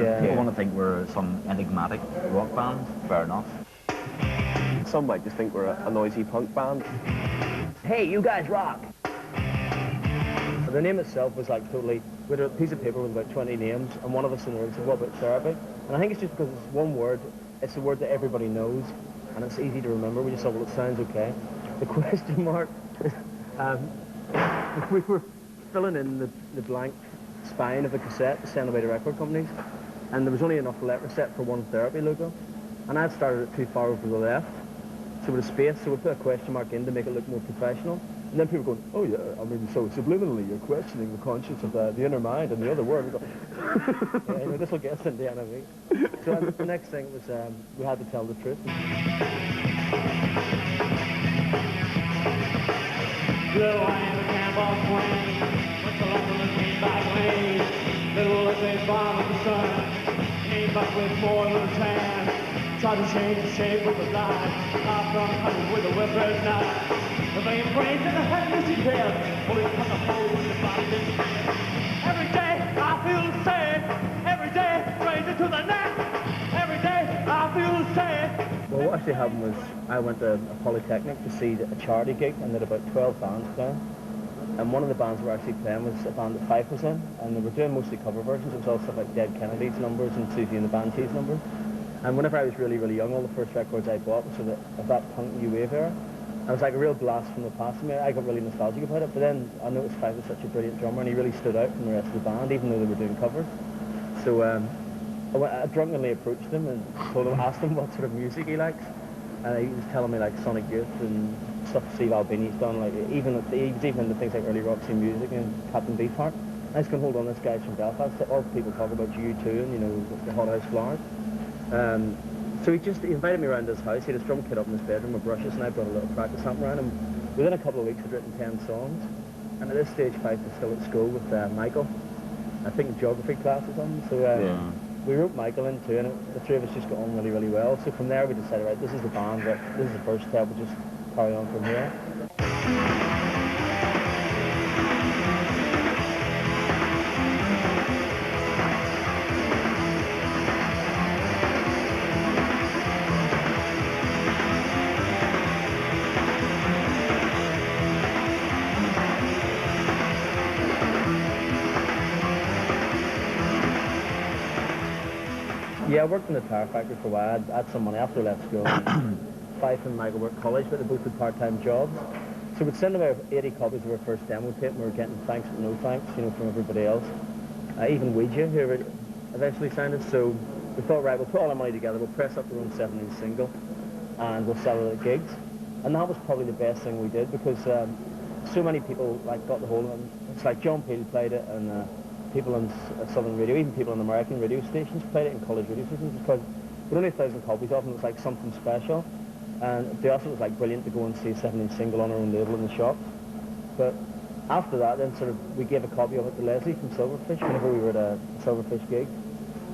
Yeah. People want to think we're some enigmatic rock band, fair enough. Some might just think we're a noisy punk band. Hey, you guys rock! The name itself was like totally, we had a piece of paper with about 20 names, and one of us in the room said, what about therapy? And I think it's just because it's one word, it's a word that everybody knows, and it's easy to remember. We just thought, well, it sounds okay. The question mark, we were filling in the blank spine of the cassette to send away to record companies, and there was only enough letter set for one therapy logo, and I'd started it too far over to the left, so with a space, so we put a question mark in to make it look more professional. And then people going, oh yeah, I mean, so subliminally you're questioning the conscience of the inner mind and the other word. We go, yeah, you know, this will get us into the enemy. So the next thing was we had to tell the truth. Little Wayne, the cannonball swing, went to London and came back late. Little as they bomb with the sun, came back with more than a tan. Tried to change the shape with the light, off from cutting with a whipper's knife. The vein brains in the head missing here, pulling from the hole with the body disappear. Every day I feel the same, every day raise it to the neck. Every day I feel the same. Well, what actually happened was I went to a Polytechnic to see a charity gig, and there were about 12 bands playing. And one of the bands we were actually playing was a band that 5 was in, and they were doing mostly cover versions. It was all stuff like Dead Kennedy's numbers and Susie and the Banshees numbers. And whenever I was really, really young, all the first records I bought was sort of that punk new wave era. And it was like a real blast from the past to me. I got really nostalgic about it, but then I noticed Feile was such a brilliant drummer, and he really stood out from the rest of the band, even though they were doing covers. So I drunkenly approached him and asked him what sort of music he likes. And he was telling me like Sonic Youth and stuff Steve Albini's done, like he was even into things like early Roxy Music and Captain Beefheart. I was going, hold on, this guy's from Belfast. All people talk about U2 and, you know, the Hot House Flowers. So he invited me around his house. He had his drum kit up in his bedroom with brushes, and I brought a little practice amp around him. Within a couple of weeks, I'd written 10 songs. And at this stage, Feile was still at school with Michael. I think geography class or something. So we wrote Michael in too, and the three of us just got on really, really well. So from there, we decided, right, this is the band, but this is the first step. We'll just carry on from here. Yeah, I worked in the tire factory for a while. I had some money after I left school. Feile and Michael worked college, but they both had part-time jobs. So we'd send about 80 copies of our first demo tape, and we were getting thanks but no thanks, you know, from everybody else. Even Ouija, who eventually signed us. So we thought, right, we'll put all our money together, we'll press up the own 7-inch single, and we'll sell it at gigs. And that was probably the best thing we did, because so many people like got the whole of it. It's like John Peel played it, and people on Southern radio, even people on American radio stations played it in college radio stations, because we had only 1,000 copies of it, and it was like something special. And to us it was like brilliant to go and see a 7-inch single on our own label in the shops. But after that, then sort of we gave a copy of it to Leslie from Silverfish whenever we were at a Silverfish gig.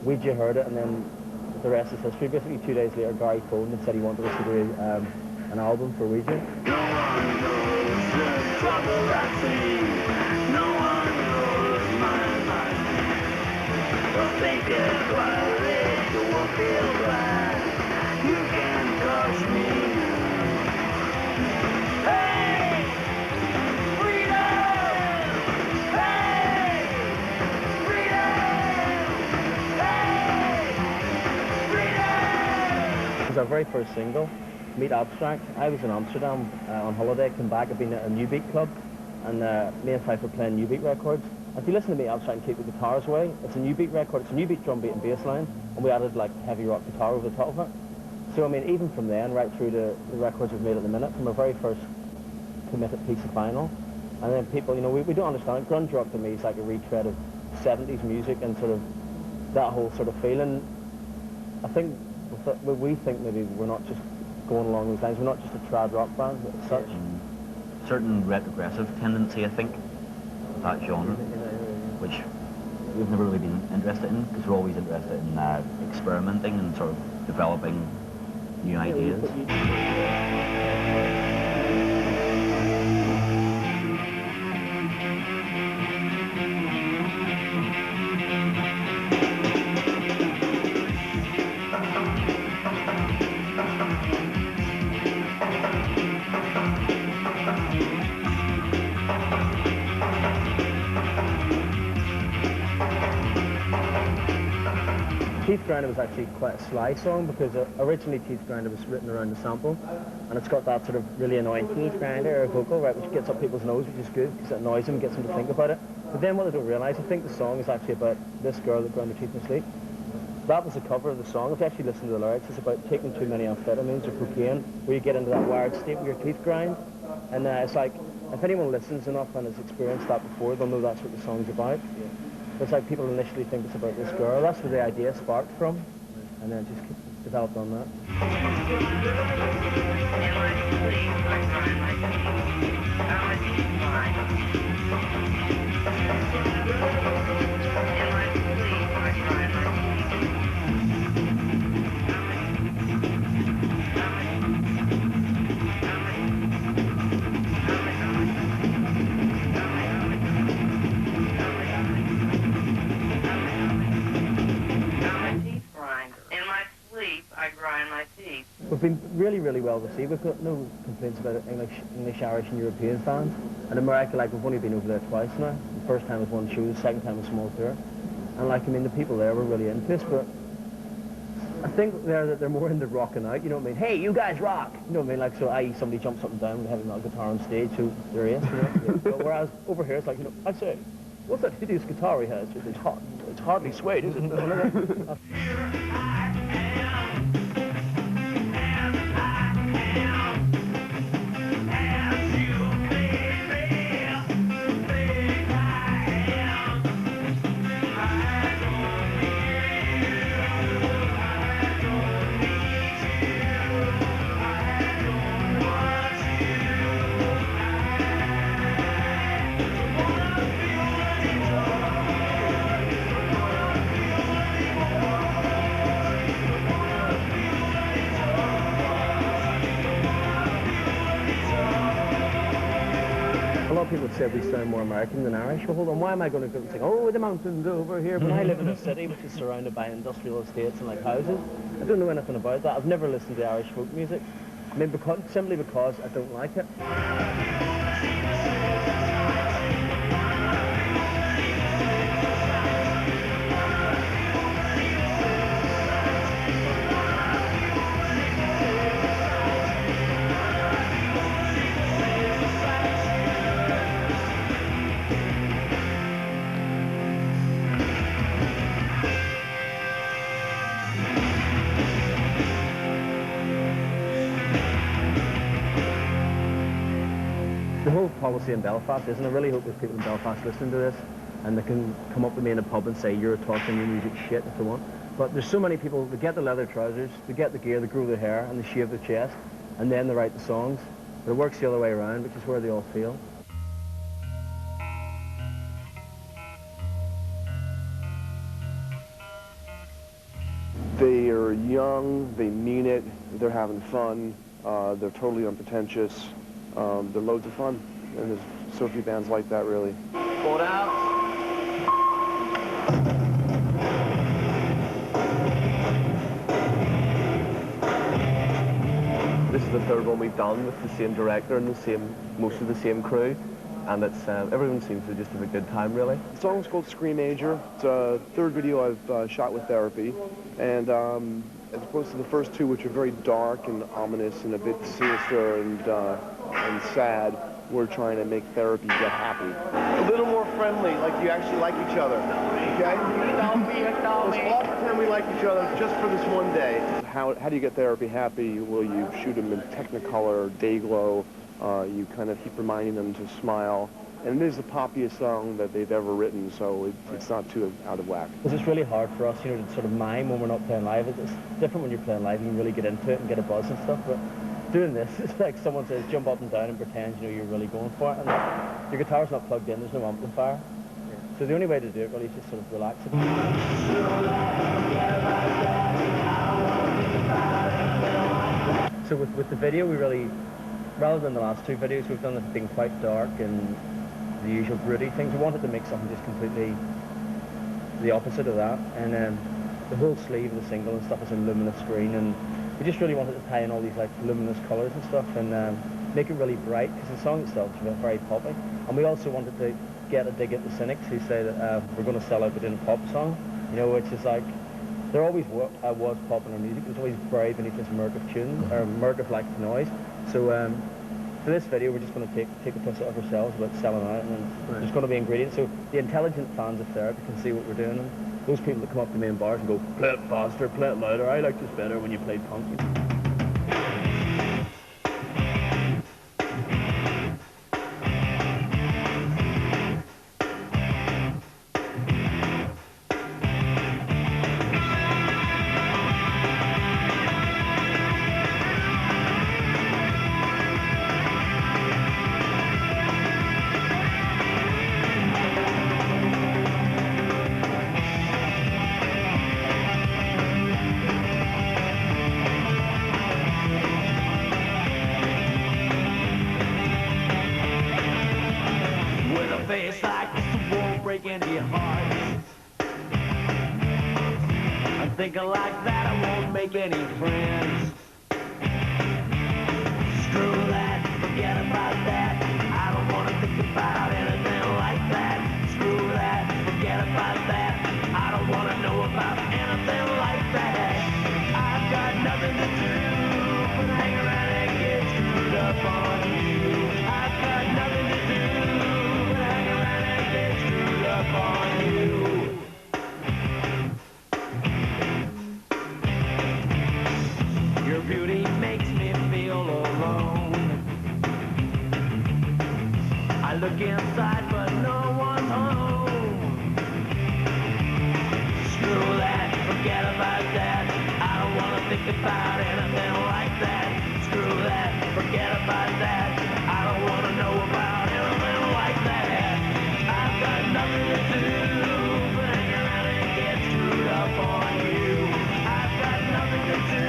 Ouija heard it, and then the rest is history. Basically 2 days later, Gary phoned and said he wanted us to do an album for Ouija. No one knows the trouble I see. No one knows my mind. Don't think about it, you won't feel right. You can touch me. Hey! Freedom! Hey! Freedom! Hey! Freedom! It was our very first single, Meet Abstract. I was in Amsterdam on holiday, came back, I'd been at a New Beat club, and me and Feile were playing New Beat records. If you listen to Meet Abstract and keep the guitars away, it's a New Beat record, it's a New Beat drum beat and bass line, and we added like heavy rock guitar over the top of it. So I mean, even from then, right through to the records we've made at the minute, from our very first committed piece of vinyl, and then people, you know, we don't understand it. Grunge rock to me is like a retread of 70s music and sort of that whole sort of feeling. I think we think maybe we're not just going along those lines, we're not just a trad rock band as such. Certain retrogressive tendency, I think, of that genre, which we've never really been interested in, because we're always interested in experimenting and sort of developing new ideas. Teeth Grinder was actually quite a sly song because originally Teeth Grinder was written around the sample, and it's got that sort of really annoying Teeth Grinder vocal, right, which gets up people's nose, which is good because it annoys them, gets them to think about it. But then what they don't realise, I think the song is actually about this girl that ground her teeth in sleep. That was a cover of the song. If you actually listen to the lyrics, it's about taking too many amphetamines or cocaine, where you get into that wired state where your teeth grind. And it's like, if anyone listens enough and has experienced that before, they'll know that's what the song's about. It's like people initially think it's about this girl. That's where the idea sparked from, and then it just developed on that. We've been really, really well received. We've got no complaints about it. English, Irish and European fans. And America, like, we've only been over there twice now. The first time was one show, the second time was a small tour. And like, I mean, the people there were really into us, but I think they're more into rocking out, you know what I mean? Hey, you guys rock! You know what I mean? Like, so i.e. somebody jumps up and down with having a guitar on stage, so there he is, you know? But whereas over here, it's like, you know, I say, what's that hideous guitar he has? It's hardly suede, is it? People said we sound more American than Irish. Well, hold on, why am I going to go and sing, oh, the mountains over here? But I live in a city which is surrounded by industrial estates and like houses. I don't know anything about that. I've never listened to Irish folk music. I mean, simply because I don't like it. The whole policy in Belfast is, and I really hope there's people in Belfast listening to this, and they can come up to me in a pub and say, you're talking your music shit if they want. But there's so many people that get the leather trousers, they get the gear, they grow their hair, and they shave their chest, and then they write the songs. But it works the other way around, which is where they all fail. They are young, they mean it, they're having fun, they're totally unpretentious. They're loads of fun, and there's so few bands like that, really. Pull it out. This is the third one we've done with the same director and most of the same crew, and it's everyone seems to just have a good time, really. The song's called Screamager. It's a third video I've shot with Therapy, and as opposed to the first two, which are very dark and ominous and a bit sinister and sad, we're trying to make Therapy get happy. A little more friendly, like you actually like each other, okay? Let's all pretend we like each other just for this one day. How do you get Therapy happy? Well, you shoot them in Technicolor, Dayglow, you kind of keep reminding them to smile. And it is the poppiest song that they've ever written, so it's not too out of whack. Because it's really hard for us, you know, to sort of mime when we're not playing live. It's different when you're playing live, you can really get into it and get a buzz and stuff, but doing this, it's like someone says, jump up and down and pretend, you know, you're really going for it, and your guitar's not plugged in, there's no amplifier. Yeah. So the only way to do it really is just sort of relax it. So with the video, we really, rather than the last two videos, we've done it being quite dark and the usual broody things. We wanted to make something just completely the opposite of that, and the whole sleeve of the single and stuff is a luminous green, and we just really wanted to tie in all these like luminous colours and stuff, and make it really bright, because the song itself is very poppy. And we also wanted to get a dig at the cynics who say that we're going to sell out but in a pop song, you know, which is like, there always was popular music. There's always very beneath this murk of tune, or murk of like noise. So for this video, we're just going to take the piss out of ourselves about selling out, and there's going to be ingredients. So the intelligent fans of therapy can see what we're doing, and those people that come up to me in bars and go, play it faster, play it louder, I like this better when you played punk. Face like this won't break any hearts. I'm thinking like that, I won't make any friends. Screw that, forget about that. I don't want to think about anything like that. Screw that, forget about that. I don't want to know about anything like that. I've got nothing to do but hang around and get screwed up on you. I've got nothing to do on you. Your beauty makes me feel alone. I look inside but no one's home. Screw that, forget about that. I don't want to think about anything like that. Screw that, forget about that. I don't want to know about anything like that. I've got nothing to do but hang around and get screwed up on you. I've got nothing to do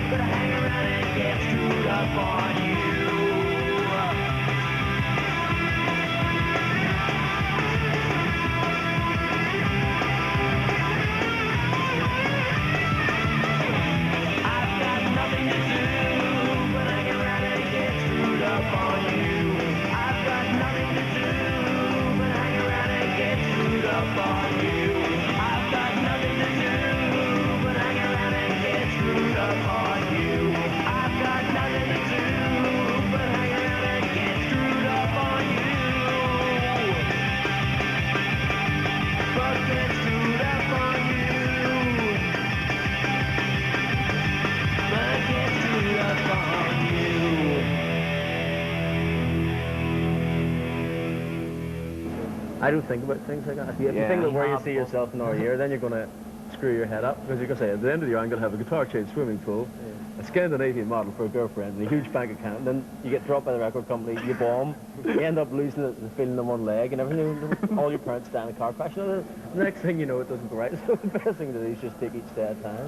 but hang around and get screwed up on you. I've got nothing to do but hang around and get screwed up on you. I've got nothing to do but hang around and get screwed up on you. I've got nothing to do but hang around and get screwed up on you. I've got nothing to do but hang around and get screwed up on you. But get screwed up on you. But get screwed up on you. I don't think about things like that. If you think that where you see yourself in our year, then you're going to screw your head up. Because you're going to say, at the end of the year, I'm going to have a guitar chain swimming pool, a Scandinavian model for a girlfriend, and a huge bank account. And then you get dropped by the record company, you bomb, you end up losing the feeling in one leg and everything. All your parents die in a car crash. And the next thing you know, it doesn't go right. So the best thing to do is just take each day at a time.